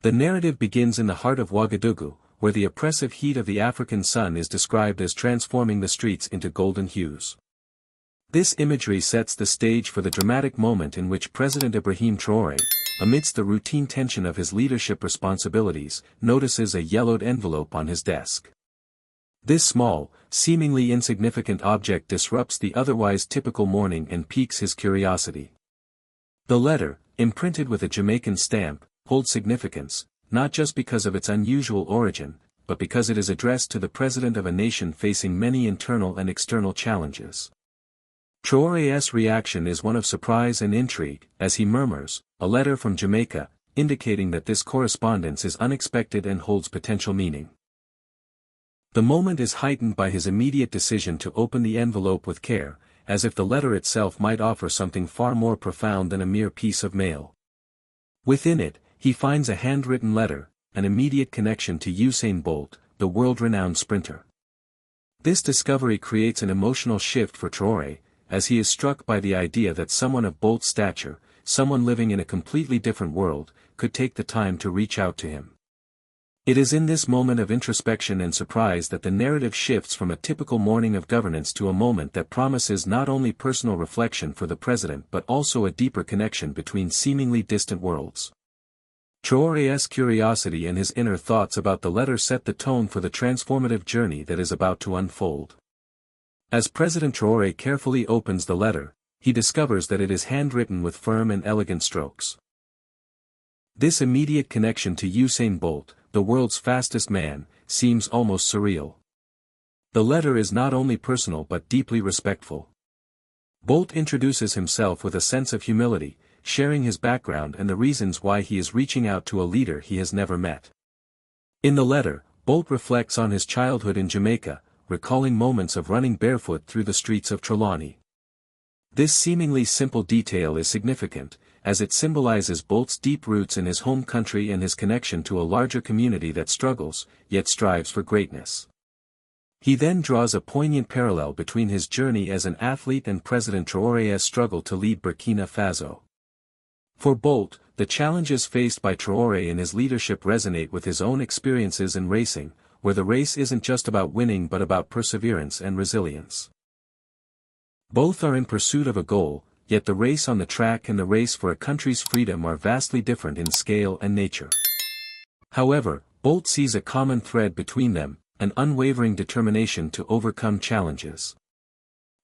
The narrative begins in the heart of Ouagadougou, where the oppressive heat of the African sun is described as transforming the streets into golden hues. This imagery sets the stage for the dramatic moment in which President Ibrahim Traoré, amidst the routine tension of his leadership responsibilities, notices a yellowed envelope on his desk. This small, seemingly insignificant object disrupts the otherwise typical morning and piques his curiosity. The letter, imprinted with a Jamaican stamp, holds significance, not just because of its unusual origin, but because it is addressed to the president of a nation facing many internal and external challenges. Traoré's reaction is one of surprise and intrigue, as he murmurs, "A letter from Jamaica," indicating that this correspondence is unexpected and holds potential meaning. The moment is heightened by his immediate decision to open the envelope with care, as if the letter itself might offer something far more profound than a mere piece of mail. Within it, he finds a handwritten letter, an immediate connection to Usain Bolt, the world-renowned sprinter. This discovery creates an emotional shift for Traoré, as he is struck by the idea that someone of Bolt's stature, someone living in a completely different world, could take the time to reach out to him. It is in this moment of introspection and surprise that the narrative shifts from a typical morning of governance to a moment that promises not only personal reflection for the president but also a deeper connection between seemingly distant worlds. Traoré's curiosity and his inner thoughts about the letter set the tone for the transformative journey that is about to unfold. As President Traoré carefully opens the letter, he discovers that it is handwritten with firm and elegant strokes. This immediate connection to Usain Bolt, the world's fastest man, seems almost surreal. The letter is not only personal but deeply respectful. Bolt introduces himself with a sense of humility, sharing his background and the reasons why he is reaching out to a leader he has never met. In the letter, Bolt reflects on his childhood in Jamaica, recalling moments of running barefoot through the streets of Trelawney. This seemingly simple detail is significant, as it symbolizes Bolt's deep roots in his home country and his connection to a larger community that struggles, yet strives for greatness. He then draws a poignant parallel between his journey as an athlete and President Traoré's struggle to lead Burkina Faso. For Bolt, the challenges faced by Traoré in his leadership resonate with his own experiences in racing, where the race isn't just about winning but about perseverance and resilience. Both are in pursuit of a goal, yet the race on the track and the race for a country's freedom are vastly different in scale and nature. However, Bolt sees a common thread between them, an unwavering determination to overcome challenges.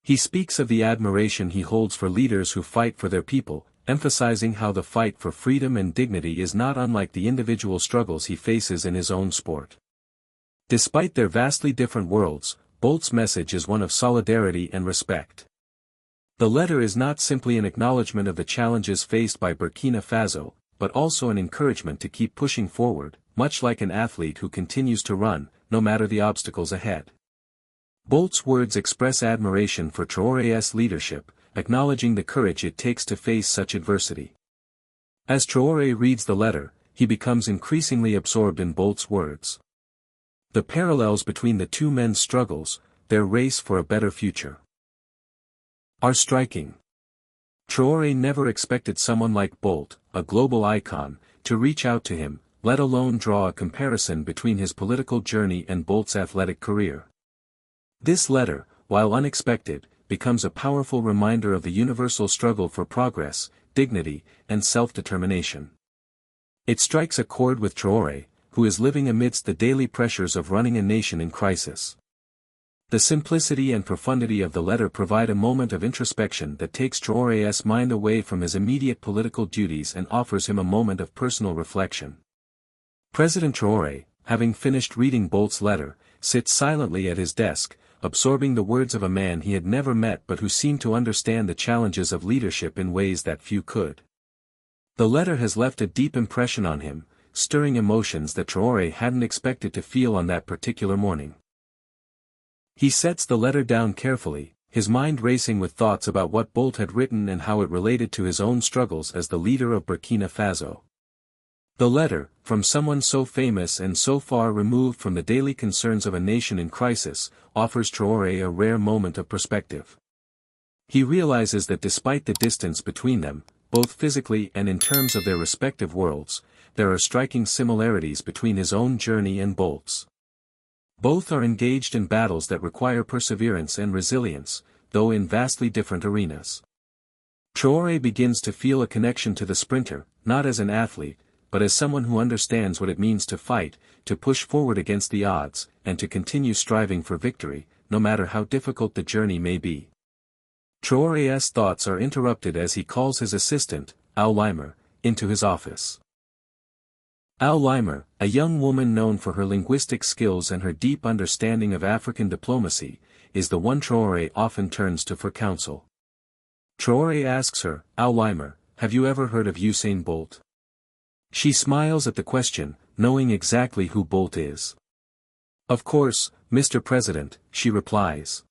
He speaks of the admiration he holds for leaders who fight for their people, emphasizing how the fight for freedom and dignity is not unlike the individual struggles he faces in his own sport. Despite their vastly different worlds, Bolt's message is one of solidarity and respect. The letter is not simply an acknowledgement of the challenges faced by Burkina Faso, but also an encouragement to keep pushing forward, much like an athlete who continues to run, no matter the obstacles ahead. Bolt's words express admiration for Traoré's leadership, acknowledging the courage it takes to face such adversity. As Traoré reads the letter, he becomes increasingly absorbed in Bolt's words. The parallels between the two men's struggles, their race for a better future, are striking. Traoré never expected someone like Bolt, a global icon, to reach out to him, let alone draw a comparison between his political journey and Bolt's athletic career. This letter, while unexpected, becomes a powerful reminder of the universal struggle for progress, dignity, and self-determination. It strikes a chord with Traoré, who is living amidst the daily pressures of running a nation in crisis. The simplicity and profundity of the letter provide a moment of introspection that takes Traoré's mind away from his immediate political duties and offers him a moment of personal reflection. President Traoré, having finished reading Bolt's letter, sits silently at his desk, absorbing the words of a man he had never met but who seemed to understand the challenges of leadership in ways that few could. The letter has left a deep impression on him, stirring emotions that Traoré hadn't expected to feel on that particular morning. He sets the letter down carefully, his mind racing with thoughts about what Bolt had written and how it related to his own struggles as the leader of Burkina Faso. The letter, from someone so famous and so far removed from the daily concerns of a nation in crisis, offers Traoré a rare moment of perspective. He realizes that despite the distance between them, both physically and in terms of their respective worlds, there are striking similarities between his own journey and Bolt's. Both are engaged in battles that require perseverance and resilience, though in vastly different arenas. Traoré begins to feel a connection to the sprinter, not as an athlete, but as someone who understands what it means to fight, to push forward against the odds, and to continue striving for victory, no matter how difficult the journey may be. Traoré's thoughts are interrupted as he calls his assistant, Limer, into his office. Limer, a young woman known for her linguistic skills and her deep understanding of African diplomacy, is the one Traoré often turns to for counsel. Traoré asks her, Limer, have you ever heard of Usain Bolt? She smiles at the question, knowing exactly who Bolt is. Of course, Mr. President, she replies.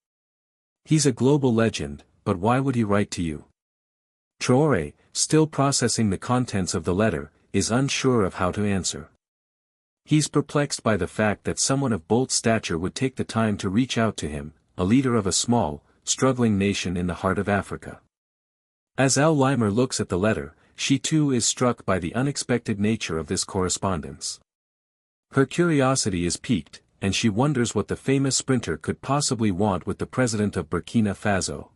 He's a global legend, but why would he write to you? Traoré, still processing the contents of the letter, is unsure of how to answer. He's perplexed by the fact that someone of Bolt's stature would take the time to reach out to him, a leader of a small, struggling nation in the heart of Africa. As Limer looks at the letter, she too is struck by the unexpected nature of this correspondence. Her curiosity is piqued, and she wonders what the famous sprinter could possibly want with the president of Burkina Faso.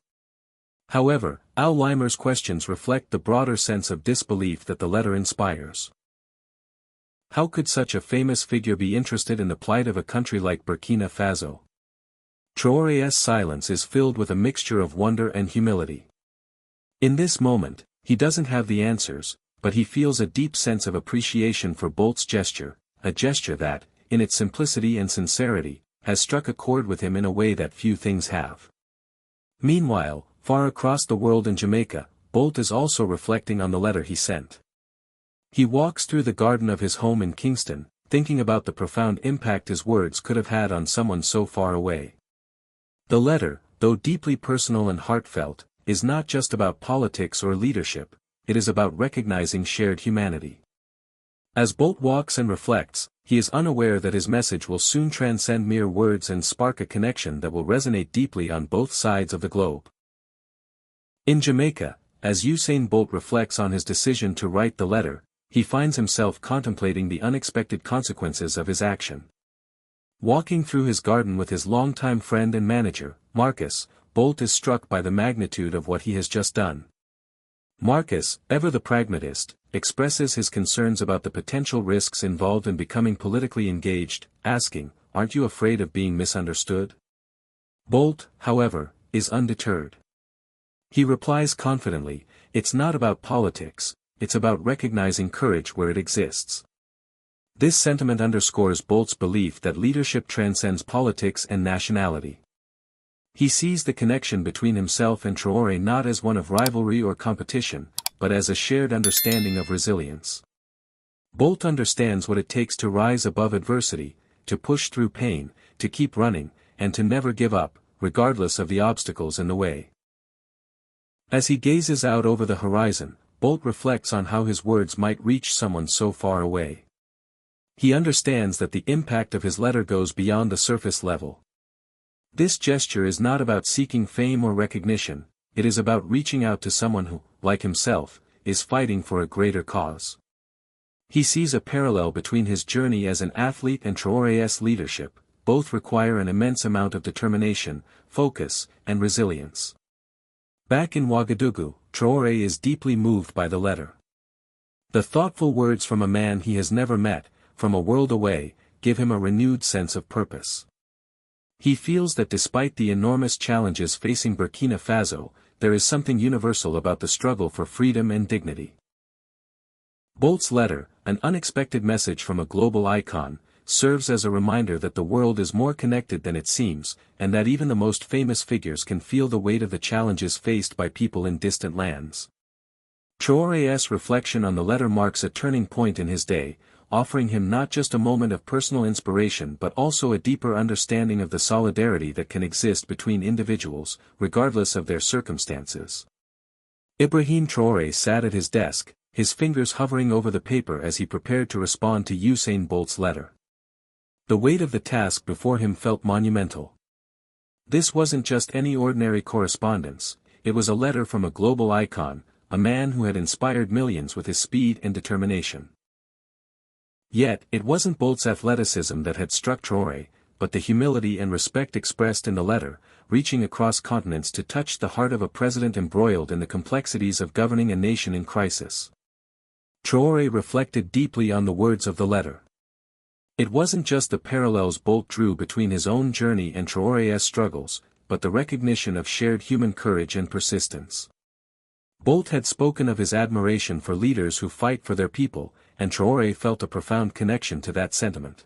However, Limer's questions reflect the broader sense of disbelief that the letter inspires. How could such a famous figure be interested in the plight of a country like Burkina Faso? Traoré's silence is filled with a mixture of wonder and humility. In this moment, he doesn't have the answers, but he feels a deep sense of appreciation for Bolt's gesture, a gesture that, in its simplicity and sincerity, has struck a chord with him in a way that few things have. Meanwhile, far across the world in Jamaica, Bolt is also reflecting on the letter he sent. He walks through the garden of his home in Kingston, thinking about the profound impact his words could have had on someone so far away. The letter, though deeply personal and heartfelt, is not just about politics or leadership, it is about recognizing shared humanity. As Bolt walks and reflects, he is unaware that his message will soon transcend mere words and spark a connection that will resonate deeply on both sides of the globe. In Jamaica, as Usain Bolt reflects on his decision to write the letter, he finds himself contemplating the unexpected consequences of his action. Walking through his garden with his longtime friend and manager, Marcus, Bolt is struck by the magnitude of what he has just done. Marcus, ever the pragmatist, expresses his concerns about the potential risks involved in becoming politically engaged, asking, "Aren't you afraid of being misunderstood?" Bolt, however, is undeterred. He replies confidently, "It's not about politics, it's about recognizing courage where it exists." This sentiment underscores Bolt's belief that leadership transcends politics and nationality. He sees the connection between himself and Traoré not as one of rivalry or competition, but as a shared understanding of resilience. Bolt understands what it takes to rise above adversity, to push through pain, to keep running, and to never give up, regardless of the obstacles in the way. As he gazes out over the horizon, Bolt reflects on how his words might reach someone so far away. He understands that the impact of his letter goes beyond the surface level. This gesture is not about seeking fame or recognition, it is about reaching out to someone who, like himself, is fighting for a greater cause. He sees a parallel between his journey as an athlete and Traoré's leadership, both require an immense amount of determination, focus, and resilience. Back in Ouagadougou, Traoré is deeply moved by the letter. The thoughtful words from a man he has never met, from a world away, give him a renewed sense of purpose. He feels that despite the enormous challenges facing Burkina Faso, there is something universal about the struggle for freedom and dignity. Bolt's letter, an unexpected message from a global icon, serves as a reminder that the world is more connected than it seems, and that even the most famous figures can feel the weight of the challenges faced by people in distant lands. Traoré's reflection on the letter marks a turning point in his day, offering him not just a moment of personal inspiration but also a deeper understanding of the solidarity that can exist between individuals, regardless of their circumstances. Ibrahim Traoré sat at his desk, his fingers hovering over the paper as he prepared to respond to Usain Bolt's letter. The weight of the task before him felt monumental. This wasn't just any ordinary correspondence, it was a letter from a global icon, a man who had inspired millions with his speed and determination. Yet, it wasn't Bolt's athleticism that had struck Traoré, but the humility and respect expressed in the letter, reaching across continents to touch the heart of a president embroiled in the complexities of governing a nation in crisis. Traoré reflected deeply on the words of the letter. It wasn't just the parallels Bolt drew between his own journey and Traoré's struggles, but the recognition of shared human courage and persistence. Bolt had spoken of his admiration for leaders who fight for their people, and Traoré felt a profound connection to that sentiment.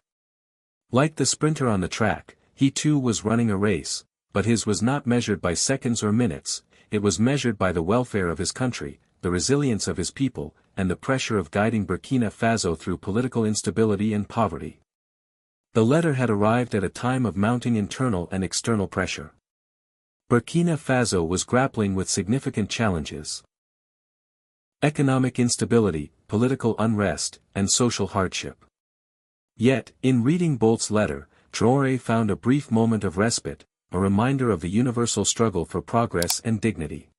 Like the sprinter on the track, he too was running a race, but his was not measured by seconds or minutes, it was measured by the welfare of his country, the resilience of his people, and the pressure of guiding Burkina Faso through political instability and poverty. The letter had arrived at a time of mounting internal and external pressure. Burkina Faso was grappling with significant challenges: economic instability, political unrest, and social hardship. Yet, in reading Bolt's letter, Traoré found a brief moment of respite, a reminder of the universal struggle for progress and dignity.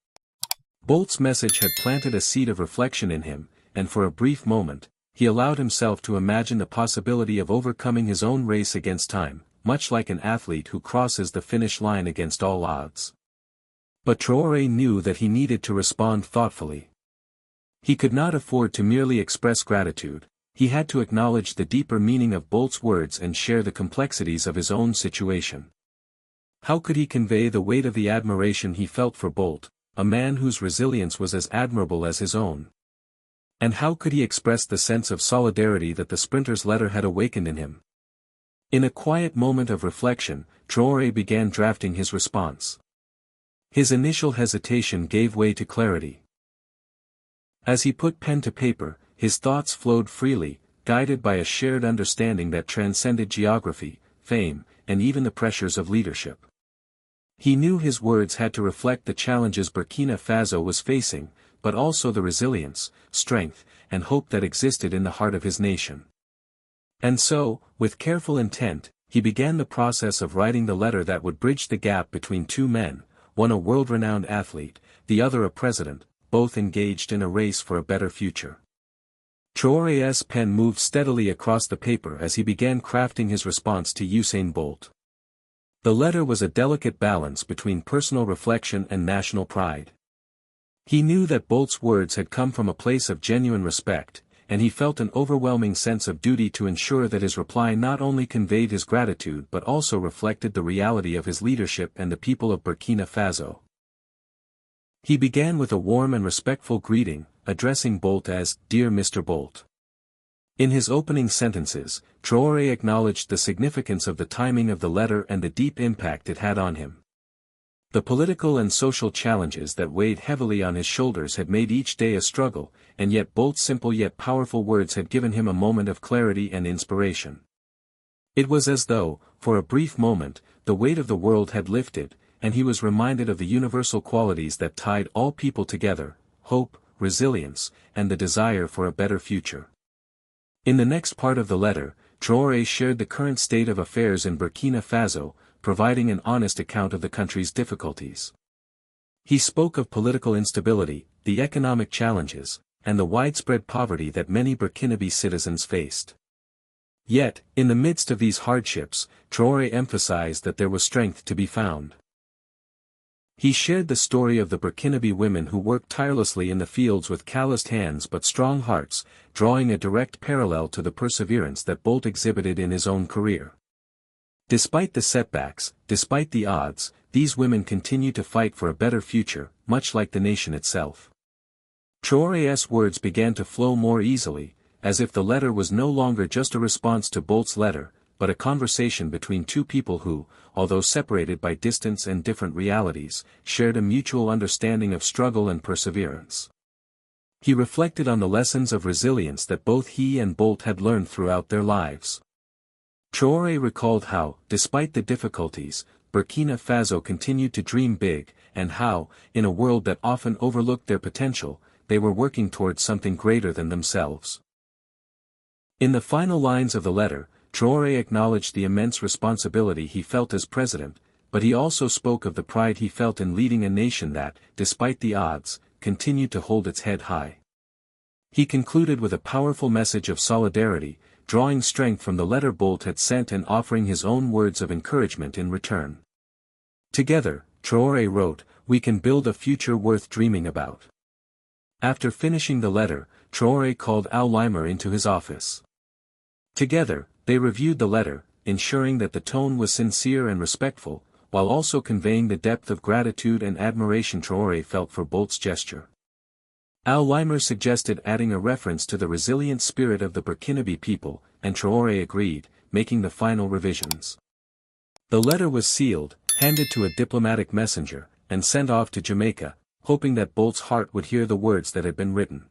Bolt's message had planted a seed of reflection in him, and for a brief moment, he allowed himself to imagine the possibility of overcoming his own race against time, much like an athlete who crosses the finish line against all odds. But Traoré knew that he needed to respond thoughtfully. He could not afford to merely express gratitude, he had to acknowledge the deeper meaning of Bolt's words and share the complexities of his own situation. How could he convey the weight of the admiration he felt for Bolt, a man whose resilience was as admirable as his own? And how could he express the sense of solidarity that the sprinter's letter had awakened in him? In a quiet moment of reflection, Traoré began drafting his response. His initial hesitation gave way to clarity. As he put pen to paper, his thoughts flowed freely, guided by a shared understanding that transcended geography, fame, and even the pressures of leadership. He knew his words had to reflect the challenges Burkina Faso was facing, but also the resilience, strength, and hope that existed in the heart of his nation. And so, with careful intent, he began the process of writing the letter that would bridge the gap between two men, one a world-renowned athlete, the other a president, both engaged in a race for a better future. Traoré's pen moved steadily across the paper as he began crafting his response to Usain Bolt. The letter was a delicate balance between personal reflection and national pride. He knew that Bolt's words had come from a place of genuine respect, and he felt an overwhelming sense of duty to ensure that his reply not only conveyed his gratitude but also reflected the reality of his leadership and the people of Burkina Faso. He began with a warm and respectful greeting, addressing Bolt as "Dear Mr. Bolt." In his opening sentences, Traoré acknowledged the significance of the timing of the letter and the deep impact it had on him. The political and social challenges that weighed heavily on his shoulders had made each day a struggle, and yet Bolt's simple yet powerful words had given him a moment of clarity and inspiration. It was as though, for a brief moment, the weight of the world had lifted, and he was reminded of the universal qualities that tied all people together: hope, resilience, and the desire for a better future. In the next part of the letter, Traoré shared the current state of affairs in Burkina Faso, providing an honest account of the country's difficulties. He spoke of political instability, the economic challenges, and the widespread poverty that many Burkinabe citizens faced. Yet, in the midst of these hardships, Traoré emphasized that there was strength to be found. He shared the story of the Burkinabe women who worked tirelessly in the fields with calloused hands but strong hearts, drawing a direct parallel to the perseverance that Bolt exhibited in his own career. Despite the setbacks, despite the odds, these women continued to fight for a better future, much like the nation itself. Traoré's words began to flow more easily, as if the letter was no longer just a response to Bolt's letter, but a conversation between two people who, although separated by distance and different realities, shared a mutual understanding of struggle and perseverance. He reflected on the lessons of resilience that both he and Bolt had learned throughout their lives. Traoré recalled how, despite the difficulties, Burkina Faso continued to dream big, and how, in a world that often overlooked their potential, they were working towards something greater than themselves. In the final lines of the letter, Traoré acknowledged the immense responsibility he felt as president, but he also spoke of the pride he felt in leading a nation that, despite the odds, continued to hold its head high. He concluded with a powerful message of solidarity, drawing strength from the letter Bolt had sent and offering his own words of encouragement in return. Together, Traoré wrote, "We can build a future worth dreaming about." After finishing the letter, Traoré called Al-Limer into his office. Together, they reviewed the letter, ensuring that the tone was sincere and respectful, while also conveying the depth of gratitude and admiration Traoré felt for Bolt's gesture. Al-Limer suggested adding a reference to the resilient spirit of the Burkinabe people, and Traoré agreed, making the final revisions. The letter was sealed, handed to a diplomatic messenger, and sent off to Jamaica, hoping that Bolt's heart would hear the words that had been written.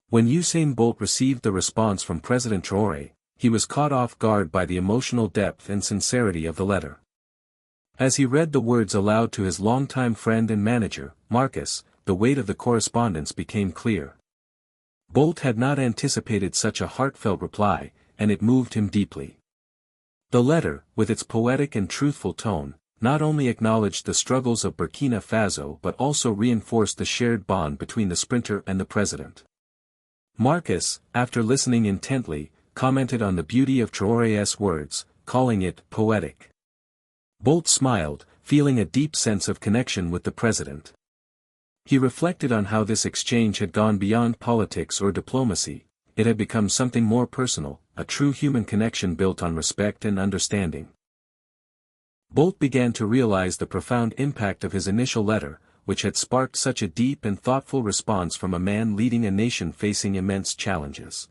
When Usain Bolt received the response from President Traoré, he was caught off guard by the emotional depth and sincerity of the letter. As he read the words aloud to his longtime friend and manager, Marcus, the weight of the correspondence became clear. Bolt had not anticipated such a heartfelt reply, and it moved him deeply. The letter, with its poetic and truthful tone, not only acknowledged the struggles of Burkina Faso but also reinforced the shared bond between the sprinter and the president. Marcus, after listening intently, commented on the beauty of Traoré's words, calling it poetic. Bolt smiled, feeling a deep sense of connection with the president. He reflected on how this exchange had gone beyond politics or diplomacy. It had become something more personal, a true human connection built on respect and understanding. Bolt began to realize the profound impact of his initial letter, which had sparked such a deep and thoughtful response from a man leading a nation facing immense challenges.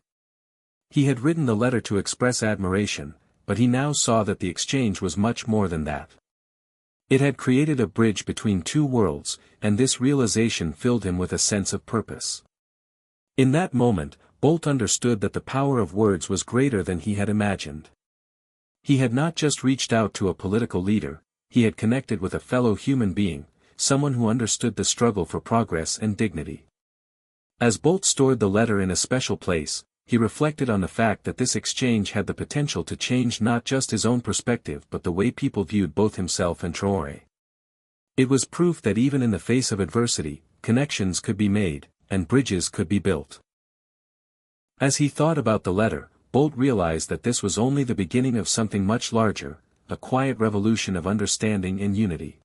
He had written the letter to express admiration, but he now saw that the exchange was much more than that. It had created a bridge between two worlds, and this realization filled him with a sense of purpose. In that moment, Bolt understood that the power of words was greater than he had imagined. He had not just reached out to a political leader, he had connected with a fellow human being, someone who understood the struggle for progress and dignity. As Bolt stored the letter in a special place, he reflected on the fact that this exchange had the potential to change not just his own perspective but the way people viewed both himself and Traoré. It was proof that even in the face of adversity, connections could be made, and bridges could be built. As he thought about the letter, Bolt realized that this was only the beginning of something much larger, a quiet revolution of understanding and unity.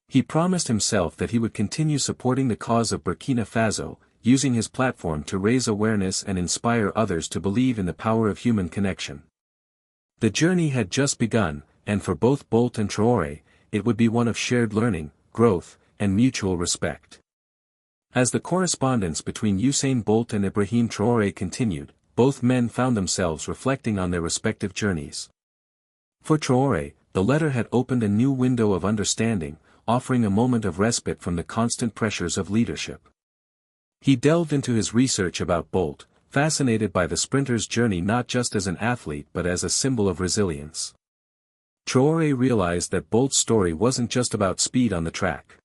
He promised himself that he would continue supporting the cause of Burkina Faso, using his platform to raise awareness and inspire others to believe in the power of human connection. The journey had just begun, and for both Bolt and Traoré, it would be one of shared learning, growth, and mutual respect. As the correspondence between Usain Bolt and Ibrahim Traoré continued, both men found themselves reflecting on their respective journeys. For Traoré, the letter had opened a new window of understanding, offering a moment of respite from the constant pressures of leadership. He delved into his research about Bolt, fascinated by the sprinter's journey not just as an athlete but as a symbol of resilience. Traoré realized that Bolt's story wasn't just about speed on the track.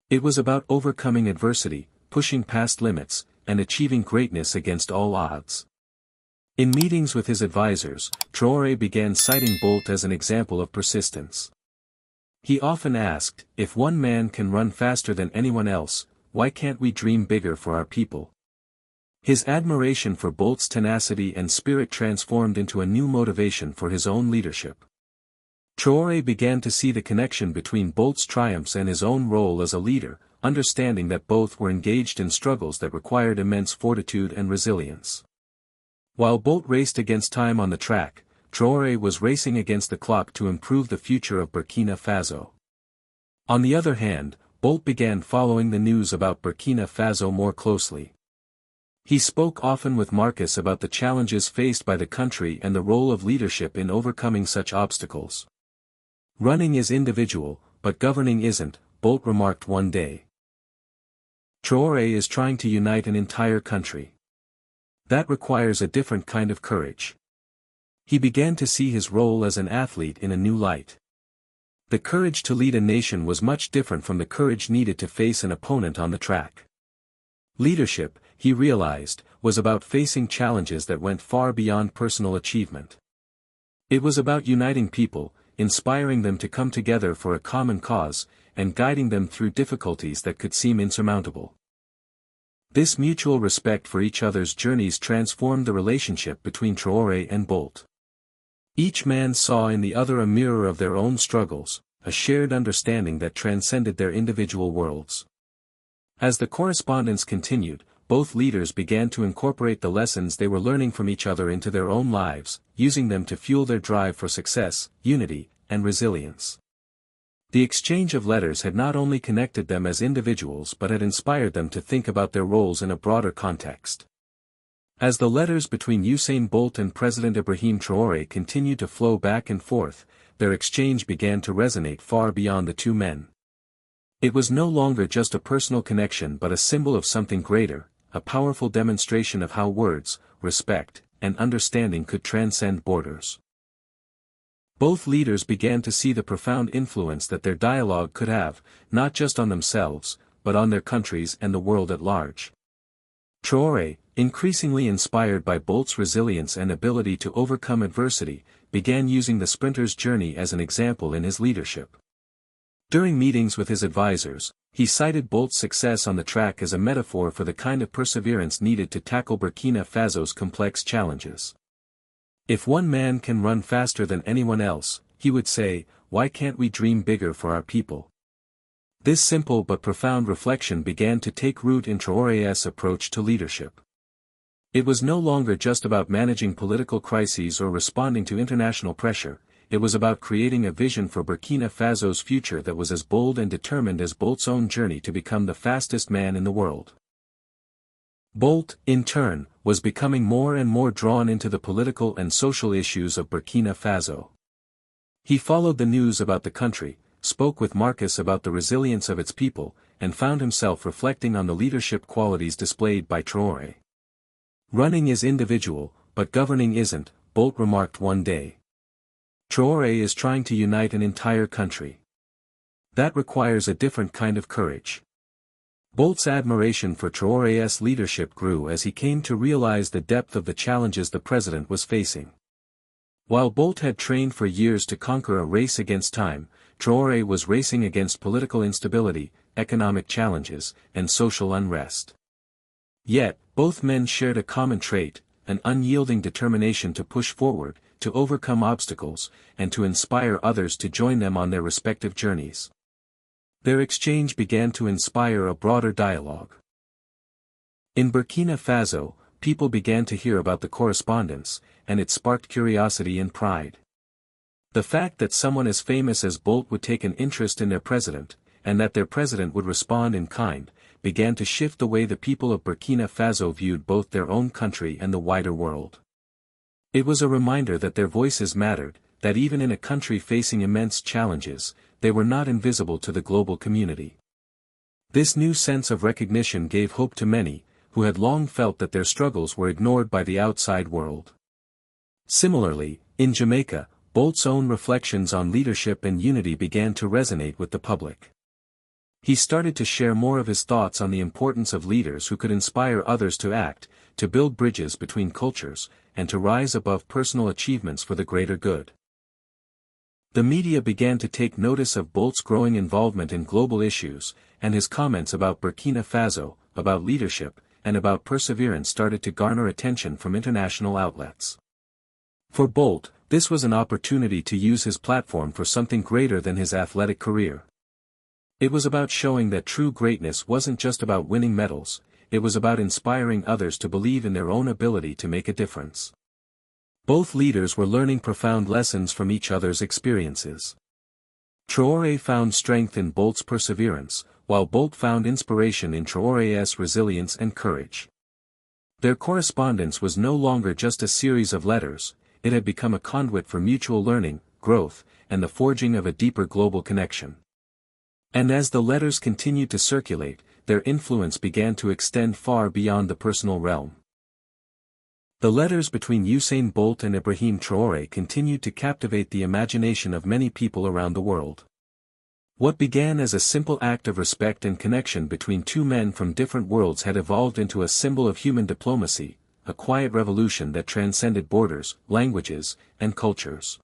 It was about overcoming adversity, pushing past limits, and achieving greatness against all odds. In meetings with his advisors, Traoré began citing Bolt as an example of persistence. He often asked, "If one man can run faster than anyone else, why can't we dream bigger for our people?" His admiration for Bolt's tenacity and spirit transformed into a new motivation for his own leadership. Traoré began to see the connection between Bolt's triumphs and his own role as a leader, understanding that both were engaged in struggles that required immense fortitude and resilience. While Bolt raced against time on the track, Traoré was racing against the clock to improve the future of Burkina Faso. On the other hand, Bolt began following the news about Burkina Faso more closely. He spoke often with Marcus about the challenges faced by the country and the role of leadership in overcoming such obstacles. "Running is individual, but governing isn't," Bolt remarked one day. Traoré is trying to unite an entire country. That requires a different kind of courage. He began to see his role as an athlete in a new light. The courage to lead a nation was much different from the courage needed to face an opponent on the track. Leadership, he realized, was about facing challenges that went far beyond personal achievement. It was about uniting people, inspiring them to come together for a common cause, and guiding them through difficulties that could seem insurmountable. This mutual respect for each other's journeys transformed the relationship between Traoré and Bolt. Each man saw in the other a mirror of their own struggles, a shared understanding that transcended their individual worlds. As the correspondence continued, both leaders began to incorporate the lessons they were learning from each other into their own lives, using them to fuel their drive for success, unity, and resilience. The exchange of letters had not only connected them as individuals but had inspired them to think about their roles in a broader context. As the letters between Usain Bolt and President Ibrahim Traoré continued to flow back and forth, their exchange began to resonate far beyond the two men. It was no longer just a personal connection but a symbol of something greater, a powerful demonstration of how words, respect, and understanding could transcend borders. Both leaders began to see the profound influence that their dialogue could have, not just on themselves, but on their countries and the world at large. Traoré, increasingly inspired by Bolt's resilience and ability to overcome adversity, began using the sprinter's journey as an example in his leadership. During meetings with his advisors, he cited Bolt's success on the track as a metaphor for the kind of perseverance needed to tackle Burkina Faso's complex challenges. If one man can run faster than anyone else, he would say, why can't we dream bigger for our people? This simple but profound reflection began to take root in Traoré's approach to leadership. It was no longer just about managing political crises or responding to international pressure, it was about creating a vision for Burkina Faso's future that was as bold and determined as Bolt's own journey to become the fastest man in the world. Bolt, in turn, was becoming more and more drawn into the political and social issues of Burkina Faso. He followed the news about the country, spoke with Marcus about the resilience of its people, and found himself reflecting on the leadership qualities displayed by Traoré. Running is individual, but governing isn't, Bolt remarked one day. Traoré is trying to unite an entire country. That requires a different kind of courage. Bolt's admiration for Traoré's leadership grew as he came to realize the depth of the challenges the president was facing. While Bolt had trained for years to conquer a race against time, Traoré was racing against political instability, economic challenges, and social unrest. Yet, both men shared a common trait, an unyielding determination to push forward, to overcome obstacles, and to inspire others to join them on their respective journeys. Their exchange began to inspire a broader dialogue. In Burkina Faso, people began to hear about the correspondence, and it sparked curiosity and pride. The fact that someone as famous as Bolt would take an interest in their president, and that their president would respond in kind, began to shift the way the people of Burkina Faso viewed both their own country and the wider world. It was a reminder that their voices mattered, that even in a country facing immense challenges, they were not invisible to the global community. This new sense of recognition gave hope to many, who had long felt that their struggles were ignored by the outside world. Similarly, in Jamaica, Bolt's own reflections on leadership and unity began to resonate with the public. He started to share more of his thoughts on the importance of leaders who could inspire others to act, to build bridges between cultures, and to rise above personal achievements for the greater good. The media began to take notice of Bolt's growing involvement in global issues, and his comments about Burkina Faso, about leadership, and about perseverance started to garner attention from international outlets. For Bolt, this was an opportunity to use his platform for something greater than his athletic career. It was about showing that true greatness wasn't just about winning medals, it was about inspiring others to believe in their own ability to make a difference. Both leaders were learning profound lessons from each other's experiences. Traoré found strength in Bolt's perseverance, while Bolt found inspiration in Traoré's resilience and courage. Their correspondence was no longer just a series of letters, it had become a conduit for mutual learning, growth, and the forging of a deeper global connection. And as the letters continued to circulate, their influence began to extend far beyond the personal realm. The letters between Usain Bolt and Ibrahim Traoré continued to captivate the imagination of many people around the world. What began as a simple act of respect and connection between two men from different worlds had evolved into a symbol of human diplomacy, a quiet revolution that transcended borders, languages, and cultures.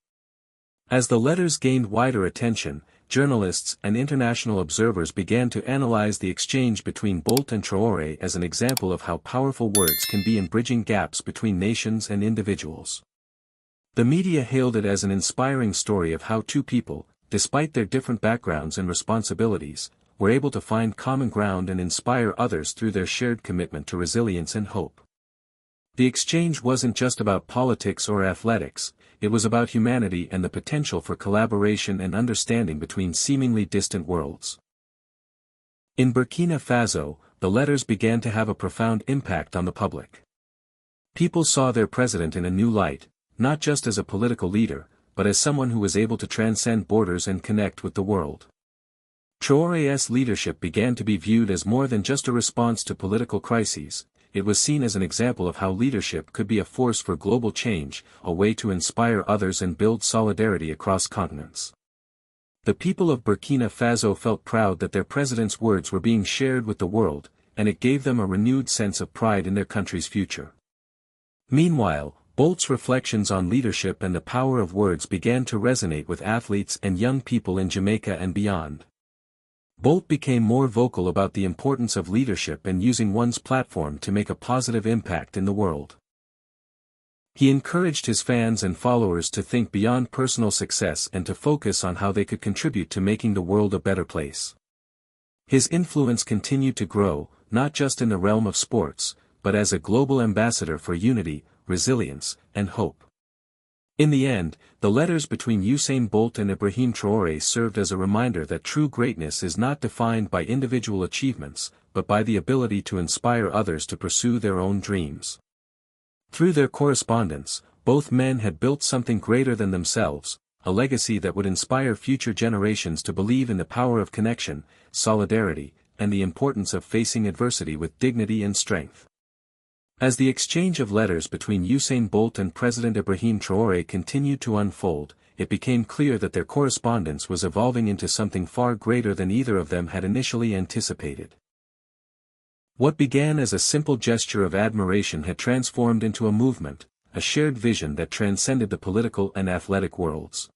As the letters gained wider attention, journalists and international observers began to analyze the exchange between Bolt and Traoré as an example of how powerful words can be in bridging gaps between nations and individuals. The media hailed it as an inspiring story of how two people, despite their different backgrounds and responsibilities, were able to find common ground and inspire others through their shared commitment to resilience and hope. The exchange wasn't just about politics or athletics, it was about humanity and the potential for collaboration and understanding between seemingly distant worlds. In Burkina Faso, the letters began to have a profound impact on the public. People saw their president in a new light, not just as a political leader, but as someone who was able to transcend borders and connect with the world. Traoré's leadership began to be viewed as more than just a response to political crises. It was seen as an example of how leadership could be a force for global change, a way to inspire others and build solidarity across continents. The people of Burkina Faso felt proud that their president's words were being shared with the world, and it gave them a renewed sense of pride in their country's future. Meanwhile, Bolt's reflections on leadership and the power of words began to resonate with athletes and young people in Jamaica and beyond. Bolt became more vocal about the importance of leadership and using one's platform to make a positive impact in the world. He encouraged his fans and followers to think beyond personal success and to focus on how they could contribute to making the world a better place. His influence continued to grow, not just in the realm of sports, but as a global ambassador for unity, resilience, and hope. In the end, the letters between Usain Bolt and Ibrahim Traoré served as a reminder that true greatness is not defined by individual achievements, but by the ability to inspire others to pursue their own dreams. Through their correspondence, both men had built something greater than themselves, a legacy that would inspire future generations to believe in the power of connection, solidarity, and the importance of facing adversity with dignity and strength. As the exchange of letters between Usain Bolt and President Ibrahim Traoré continued to unfold, it became clear that their correspondence was evolving into something far greater than either of them had initially anticipated. What began as a simple gesture of admiration had transformed into a movement, a shared vision that transcended the political and athletic worlds.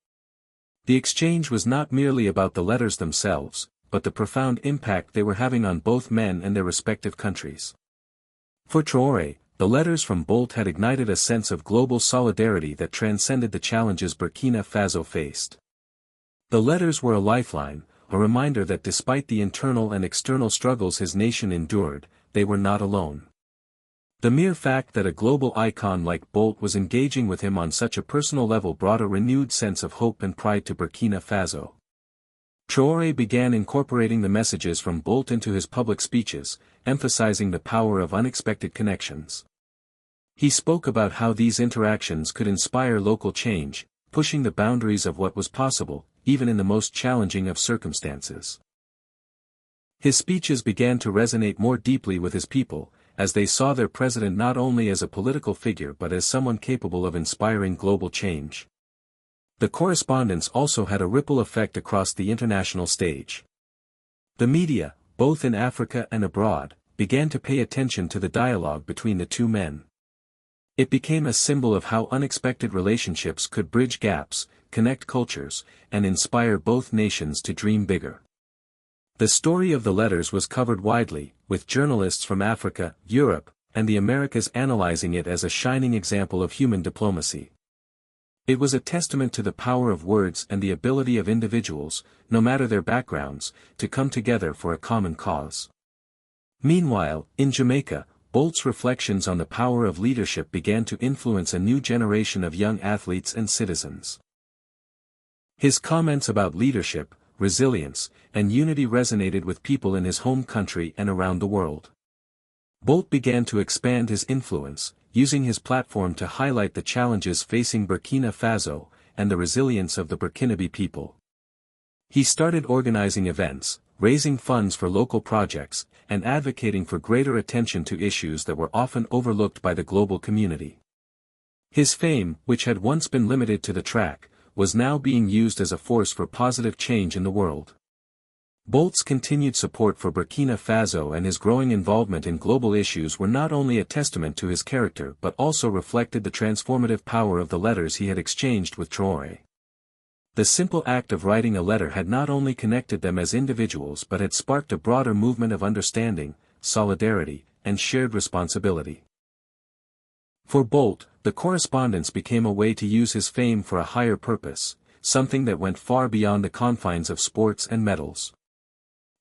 The exchange was not merely about the letters themselves, but the profound impact they were having on both men and their respective countries. For Traoré, the letters from Bolt had ignited a sense of global solidarity that transcended the challenges Burkina Faso faced. The letters were a lifeline, a reminder that despite the internal and external struggles his nation endured, they were not alone. The mere fact that a global icon like Bolt was engaging with him on such a personal level brought a renewed sense of hope and pride to Burkina Faso. Traoré began incorporating the messages from Bolt into his public speeches, emphasizing the power of unexpected connections. He spoke about how these interactions could inspire local change, pushing the boundaries of what was possible, even in the most challenging of circumstances. His speeches began to resonate more deeply with his people, as they saw their president not only as a political figure but as someone capable of inspiring global change. The correspondence also had a ripple effect across the international stage. The media, both in Africa and abroad, began to pay attention to the dialogue between the two men. It became a symbol of how unexpected relationships could bridge gaps, connect cultures, and inspire both nations to dream bigger. The story of the letters was covered widely, with journalists from Africa, Europe, and the Americas analyzing it as a shining example of human diplomacy. It was a testament to the power of words and the ability of individuals, no matter their backgrounds, to come together for a common cause. Meanwhile, in Jamaica, Bolt's reflections on the power of leadership began to influence a new generation of young athletes and citizens. His comments about leadership, resilience, and unity resonated with people in his home country and around the world. Bolt began to expand his influence, using his platform to highlight the challenges facing Burkina Faso, and the resilience of the Burkinabe people. He started organizing events, raising funds for local projects, and advocating for greater attention to issues that were often overlooked by the global community. His fame, which had once been limited to the track, was now being used as a force for positive change in the world. Bolt's continued support for Burkina Faso and his growing involvement in global issues were not only a testament to his character but also reflected the transformative power of the letters he had exchanged with Traoré. The simple act of writing a letter had not only connected them as individuals but had sparked a broader movement of understanding, solidarity, and shared responsibility. For Bolt, the correspondence became a way to use his fame for a higher purpose, something that went far beyond the confines of sports and medals.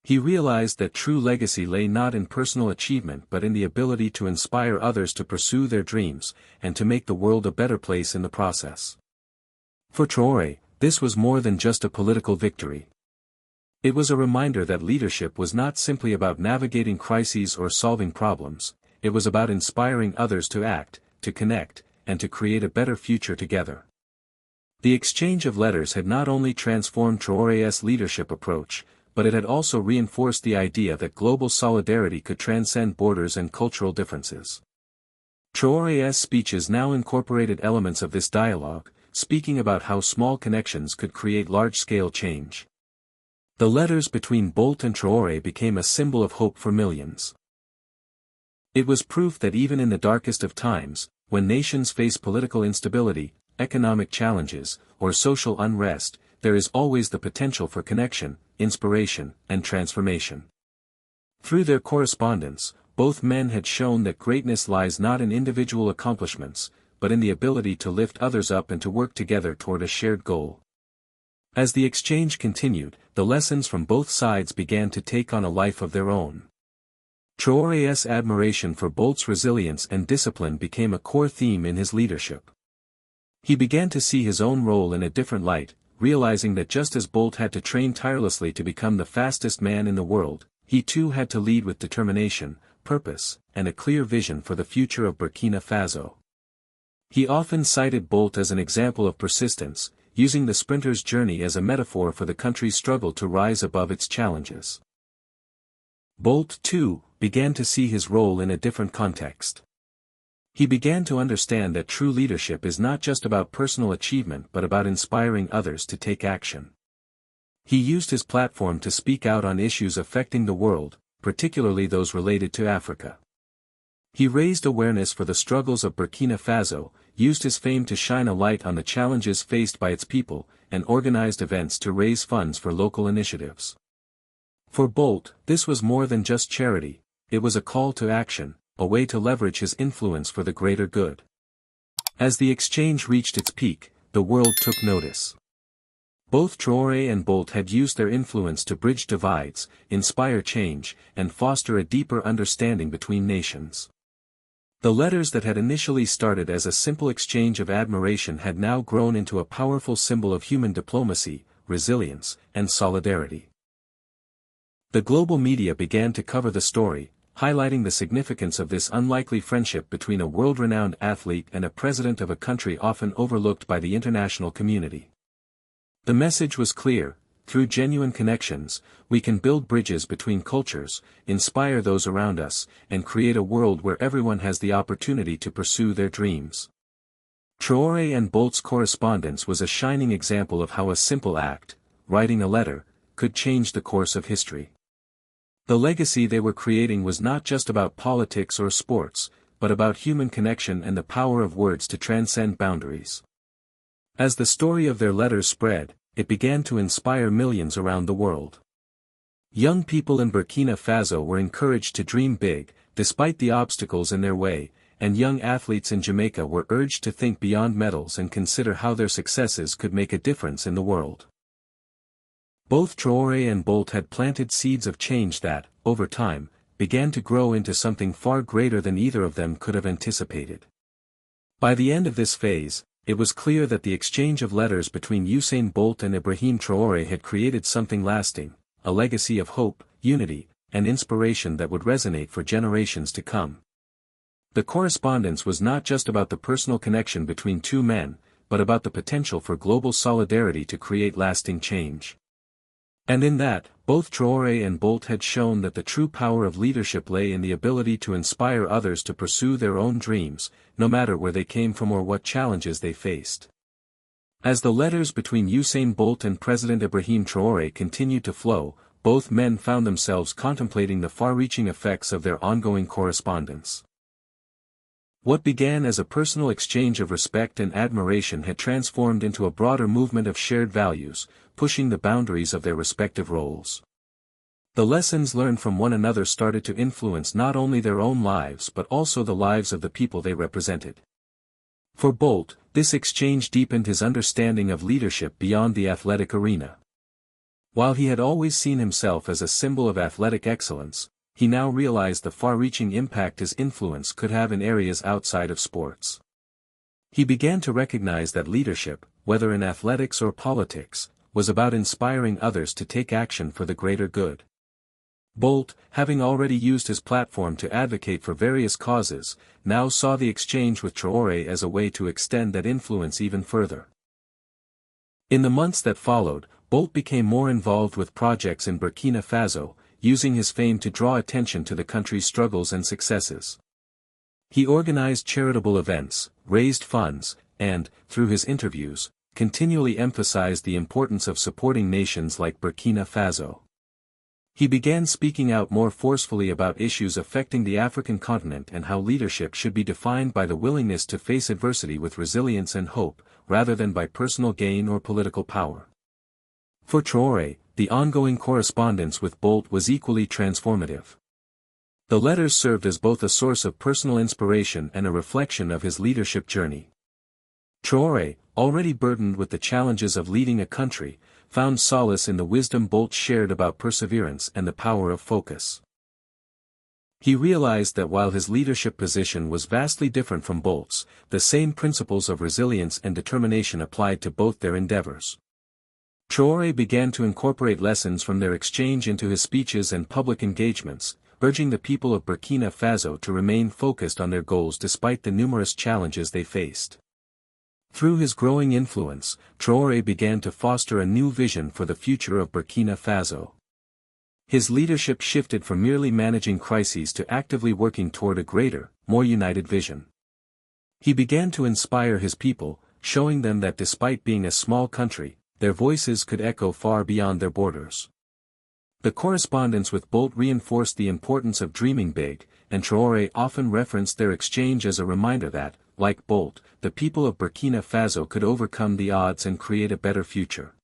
He realized that true legacy lay not in personal achievement but in the ability to inspire others to pursue their dreams, and to make the world a better place in the process. For Traoré, this was more than just a political victory. It was a reminder that leadership was not simply about navigating crises or solving problems, it was about inspiring others to act, to connect, and to create a better future together. The exchange of letters had not only transformed Traoré's leadership approach, but it had also reinforced the idea that global solidarity could transcend borders and cultural differences. Traoré's speeches now incorporated elements of this dialogue, speaking about how small connections could create large-scale change. The letters between Bolt and Traoré became a symbol of hope for millions. It was proof that even in the darkest of times, when nations face political instability, economic challenges, or social unrest, there is always the potential for connection, inspiration, and transformation. Through their correspondence, both men had shown that greatness lies not in individual accomplishments, but in the ability to lift others up and to work together toward a shared goal. As the exchange continued, the lessons from both sides began to take on a life of their own. Traoré's admiration for Bolt's resilience and discipline became a core theme in his leadership. He began to see his own role in a different light, realizing that just as Bolt had to train tirelessly to become the fastest man in the world, he too had to lead with determination, purpose, and a clear vision for the future of Burkina Faso. He often cited Bolt as an example of persistence, using the sprinter's journey as a metaphor for the country's struggle to rise above its challenges. Bolt, too, began to see his role in a different context. He began to understand that true leadership is not just about personal achievement but about inspiring others to take action. He used his platform to speak out on issues affecting the world, particularly those related to Africa. He raised awareness for the struggles of Burkina Faso, used his fame to shine a light on the challenges faced by its people, and organized events to raise funds for local initiatives. For Bolt, this was more than just charity, it was a call to action, a way to leverage his influence for the greater good. As the exchange reached its peak, the world took notice. Both Traoré and Bolt had used their influence to bridge divides, inspire change, and foster a deeper understanding between nations. The letters that had initially started as a simple exchange of admiration had now grown into a powerful symbol of human diplomacy, resilience, and solidarity. The global media began to cover the story, highlighting the significance of this unlikely friendship between a world-renowned athlete and a president of a country often overlooked by the international community. The message was clear: through genuine connections, we can build bridges between cultures, inspire those around us, and create a world where everyone has the opportunity to pursue their dreams. Traoré and Bolt's correspondence was a shining example of how a simple act, writing a letter, could change the course of history. The legacy they were creating was not just about politics or sports, but about human connection and the power of words to transcend boundaries. As the story of their letters spread, it began to inspire millions around the world. Young people in Burkina Faso were encouraged to dream big, despite the obstacles in their way, and young athletes in Jamaica were urged to think beyond medals and consider how their successes could make a difference in the world. Both Traoré and Bolt had planted seeds of change that, over time, began to grow into something far greater than either of them could have anticipated. By the end of this phase, it was clear that the exchange of letters between Usain Bolt and Ibrahim Traoré had created something lasting, a legacy of hope, unity, and inspiration that would resonate for generations to come. The correspondence was not just about the personal connection between two men, but about the potential for global solidarity to create lasting change. And in that, both Traoré and Bolt had shown that the true power of leadership lay in the ability to inspire others to pursue their own dreams, no matter where they came from or what challenges they faced. As the letters between Usain Bolt and President Ibrahim Traoré continued to flow, both men found themselves contemplating the far-reaching effects of their ongoing correspondence. What began as a personal exchange of respect and admiration had transformed into a broader movement of shared values, pushing the boundaries of their respective roles. The lessons learned from one another started to influence not only their own lives but also the lives of the people they represented. For Bolt, this exchange deepened his understanding of leadership beyond the athletic arena. While he had always seen himself as a symbol of athletic excellence, he now realized the far-reaching impact his influence could have in areas outside of sports. He began to recognize that leadership, whether in athletics or politics, was about inspiring others to take action for the greater good. Bolt, having already used his platform to advocate for various causes, now saw the exchange with Traoré as a way to extend that influence even further. In the months that followed, Bolt became more involved with projects in Burkina Faso, using his fame to draw attention to the country's struggles and successes. He organized charitable events, raised funds, and, through his interviews, continually emphasized the importance of supporting nations like Burkina Faso. He began speaking out more forcefully about issues affecting the African continent and how leadership should be defined by the willingness to face adversity with resilience and hope, rather than by personal gain or political power. For Traoré, the ongoing correspondence with Bolt was equally transformative. The letters served as both a source of personal inspiration and a reflection of his leadership journey. Traoré, already burdened with the challenges of leading a country, found solace in the wisdom Bolt shared about perseverance and the power of focus. He realized that while his leadership position was vastly different from Bolt's, the same principles of resilience and determination applied to both their endeavors. Traoré began to incorporate lessons from their exchange into his speeches and public engagements, urging the people of Burkina Faso to remain focused on their goals despite the numerous challenges they faced. Through his growing influence, Traoré began to foster a new vision for the future of Burkina Faso. His leadership shifted from merely managing crises to actively working toward a greater, more united vision. He began to inspire his people, showing them that despite being a small country, their voices could echo far beyond their borders. The correspondence with Bolt reinforced the importance of dreaming big, and Traoré often referenced their exchange as a reminder that, like Bolt, the people of Burkina Faso could overcome the odds and create a better future.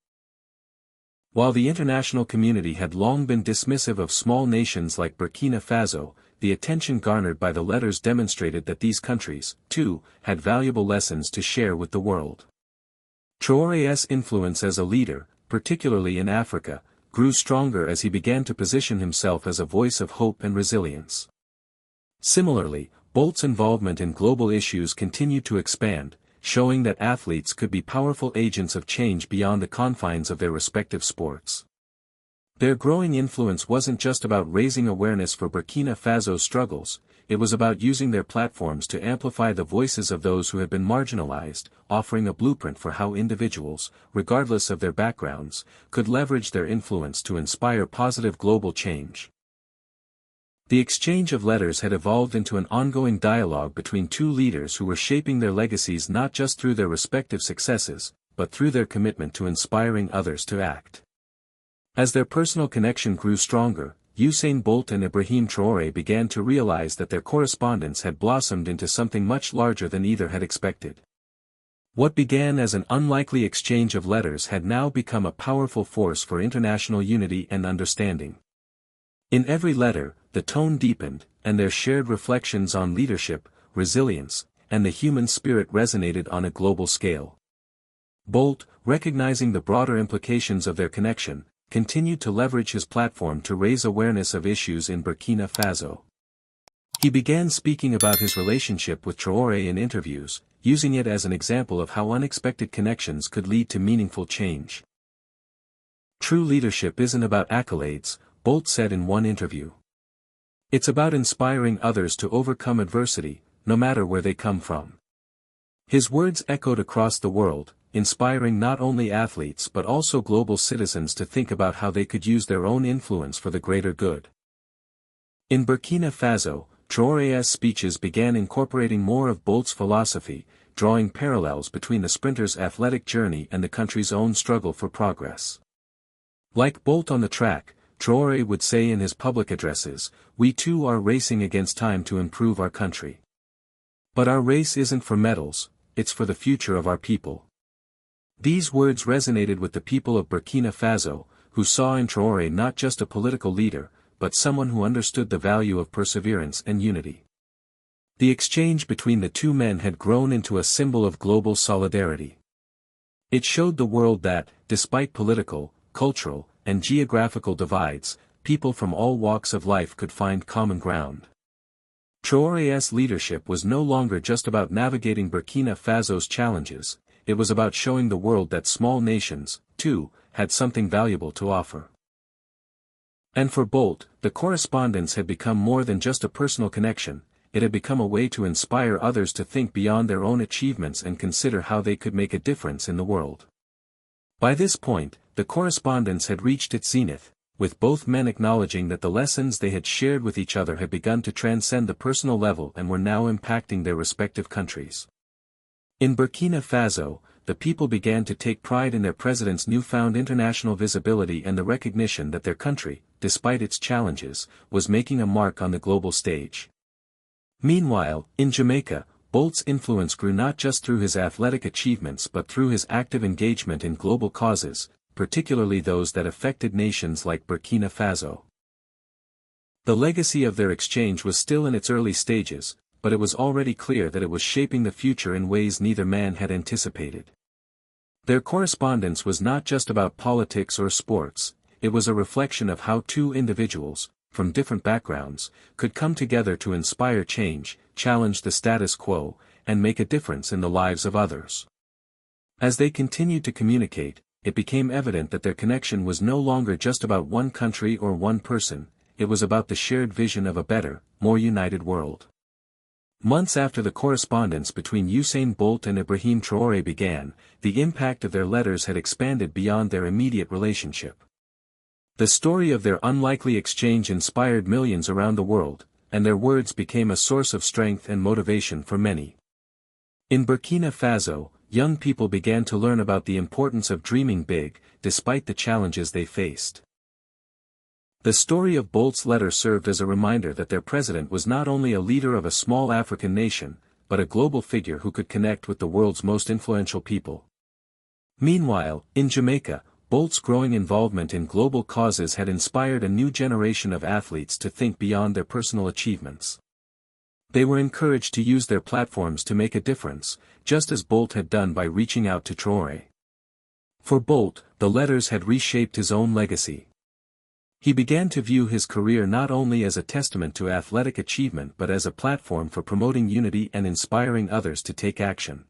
While the international community had long been dismissive of small nations like Burkina Faso, the attention garnered by the letters demonstrated that these countries, too, had valuable lessons to share with the world. Traoré's influence as a leader, particularly in Africa, grew stronger as he began to position himself as a voice of hope and resilience. Similarly, Bolt's involvement in global issues continued to expand, showing that athletes could be powerful agents of change beyond the confines of their respective sports. Their growing influence wasn't just about raising awareness for Burkina Faso's struggles, it was about using their platforms to amplify the voices of those who had been marginalized, offering a blueprint for how individuals, regardless of their backgrounds, could leverage their influence to inspire positive global change. The exchange of letters had evolved into an ongoing dialogue between two leaders who were shaping their legacies not just through their respective successes, but through their commitment to inspiring others to act. As their personal connection grew stronger, Usain Bolt and Ibrahim Traoré began to realize that their correspondence had blossomed into something much larger than either had expected. What began as an unlikely exchange of letters had now become a powerful force for international unity and understanding. In every letter, the tone deepened, and their shared reflections on leadership, resilience, and the human spirit resonated on a global scale. Bolt, recognizing the broader implications of their connection, continued to leverage his platform to raise awareness of issues in Burkina Faso. He began speaking about his relationship with Traoré in interviews, using it as an example of how unexpected connections could lead to meaningful change. True leadership isn't about accolades, Bolt said in one interview. It's about inspiring others to overcome adversity, no matter where they come from. His words echoed across the world, inspiring not only athletes but also global citizens to think about how they could use their own influence for the greater good. In Burkina Faso, Traoré's speeches began incorporating more of Bolt's philosophy, drawing parallels between the sprinter's athletic journey and the country's own struggle for progress. Like Bolt on the track, Traoré would say in his public addresses, "We too are racing against time to improve our country." But our race isn't for medals, it's for the future of our people. These words resonated with the people of Burkina Faso, who saw in Traoré not just a political leader, but someone who understood the value of perseverance and unity. The exchange between the two men had grown into a symbol of global solidarity. It showed the world that, despite political, cultural, and geographical divides, people from all walks of life could find common ground. Traoré's leadership was no longer just about navigating Burkina Faso's challenges, it was about showing the world that small nations, too, had something valuable to offer. And for Bolt, the correspondence had become more than just a personal connection, it had become a way to inspire others to think beyond their own achievements and consider how they could make a difference in the world. By this point, the correspondence had reached its zenith, with both men acknowledging that the lessons they had shared with each other had begun to transcend the personal level and were now impacting their respective countries. In Burkina Faso, the people began to take pride in their president's newfound international visibility and the recognition that their country, despite its challenges, was making a mark on the global stage. Meanwhile, in Jamaica, Bolt's influence grew not just through his athletic achievements but through his active engagement in global causes, particularly those that affected nations like Burkina Faso. The legacy of their exchange was still in its early stages, but it was already clear that it was shaping the future in ways neither man had anticipated. Their correspondence was not just about politics or sports, it was a reflection of how two individuals, from different backgrounds, could come together to inspire change, challenge the status quo, and make a difference in the lives of others. As they continued to communicate, it became evident that their connection was no longer just about one country or one person, it was about the shared vision of a better, more united world. Months after the correspondence between Usain Bolt and Ibrahim Traoré began, the impact of their letters had expanded beyond their immediate relationship. The story of their unlikely exchange inspired millions around the world, and their words became a source of strength and motivation for many. In Burkina Faso, young people began to learn about the importance of dreaming big, despite the challenges they faced. The story of Bolt's letter served as a reminder that their president was not only a leader of a small African nation, but a global figure who could connect with the world's most influential people. Meanwhile, in Jamaica, Bolt's growing involvement in global causes had inspired a new generation of athletes to think beyond their personal achievements. They were encouraged to use their platforms to make a difference, just as Bolt had done by reaching out to Traoré. For Bolt, the letters had reshaped his own legacy. He began to view his career not only as a testament to athletic achievement but as a platform for promoting unity and inspiring others to take action.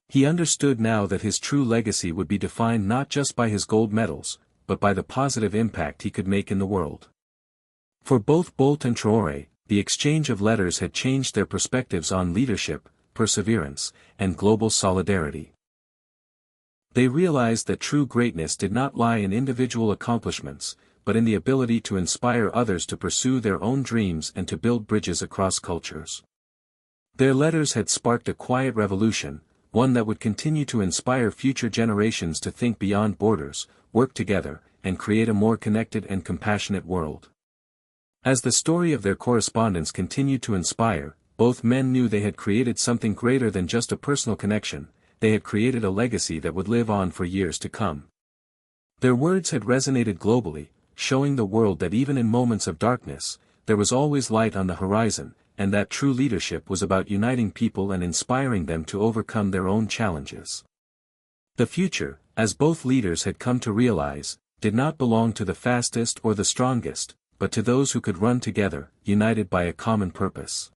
He understood now that his true legacy would be defined not just by his gold medals, but by the positive impact he could make in the world. For both Bolt and Traoré, the exchange of letters had changed their perspectives on leadership, perseverance, and global solidarity. They realized that true greatness did not lie in individual accomplishments, but in the ability to inspire others to pursue their own dreams and to build bridges across cultures. Their letters had sparked a quiet revolution, one that would continue to inspire future generations to think beyond borders, work together, and create a more connected and compassionate world. As the story of their correspondence continued to inspire, both men knew they had created something greater than just a personal connection, they had created a legacy that would live on for years to come. Their words had resonated globally, showing the world that even in moments of darkness, there was always light on the horizon, and that true leadership was about uniting people and inspiring them to overcome their own challenges. The future, as both leaders had come to realize, did not belong to the fastest or the strongest, but to those who could run together, united by a common purpose.